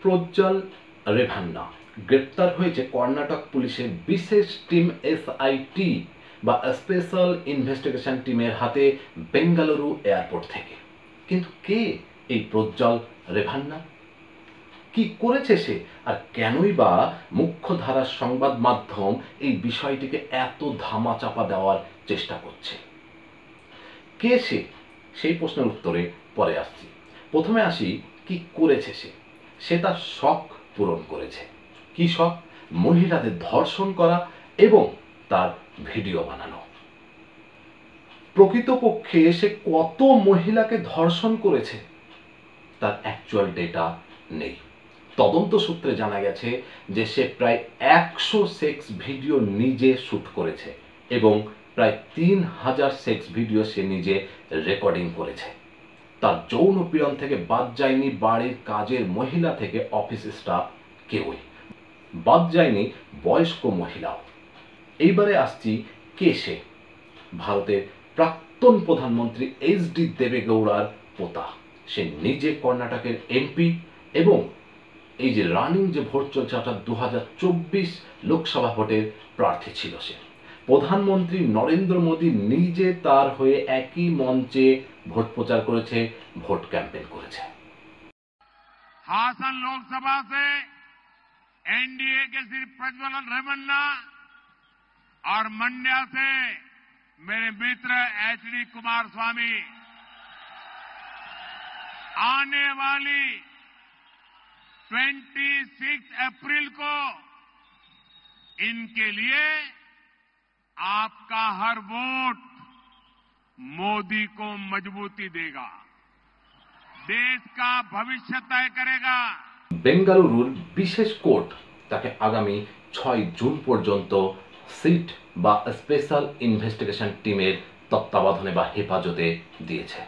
প্রজ্জ্বল রেভান্না গ্রেপ্তার হয়েছে কর্ণাটক পুলিশের বিশেষ টিম এসআইটি বা স্পেশাল ইনভেস্টিগেশন টিমের হাতে বেঙ্গালুরু এয়ারপোর্ট থেকে। কিন্তু কে এই প্রজ্জ্বল রেভান্না? কি করেছে সে, আর কেনই বা মুখ্যধারার সংবাদ মাধ্যম এই বিষয়টিকে এত ধামাচাপা দেওয়ার চেষ্টা করছে? কে সে, সেই প্রশ্নের উত্তরে পরে আসছি। প্রথমে আসি, কি করেছে সে? সে তার শখ পূরণ করেছে। কি শখ? মহিলাদের ধর্ষণ করা এবং তার ভিডিও বানানো। প্রকৃতপক্ষে সে কত মহিলাকে ধর্ষণ করেছে তার অ্যাকচুয়াল ডেটা নেই। তদন্ত সূত্রে জানা গেছে যে সে প্রায় 100 সেক্স ভিডিও নিজে শুট করেছে এবং প্রায় 3000 সেক্স ভিডিও সে নিজে রেকর্ডিং করেছে। তার যৌন পীড়ন থেকে বাদ যায়নি বাড়ির কাজের মহিলা থেকে অফিস স্টাফ কেউই, বাদ যায়নি বয়স্ক মহিলাও। এইবারে আসছি, কে সে? ভারতের প্রাক্তন প্রধানমন্ত্রী এইচডি দেবেগৌড়ার পোতা। সে নিজে কর্ণাটকের এমপি এবং এই যে রানিং যে ভোট চলছে অর্থাৎ 2024 লোকসভা ভোটের প্রার্থী ছিল সে। প্রধানমন্ত্রী নরেন্দ্র মোদী নিজে তার হয়ে একই মঞ্চে ভোট প্রচার করেছে, ভোট ক্যাম্পেইন করেছে। हासन लोकसभा से एनडीए के श्री प्रज्वल रेवन्ना और मंड्या से मेरे मित्र एचडी कुमार स्वामी आने वाली 26 अप्रैल को इनके लिए आपका हर वोट मोदी को मजबूती देगा, देश का भविष्य तय करेगा। বেঙ্গালুরুর বিশেষ কোর্ট তাকে আগামী 6 জুন পর্যন্ত সিট বা স্পেশাল ইনভেস্টিগেশন টিমের তত্ত্বাবধানে বা হেফাজতে দিয়েছে।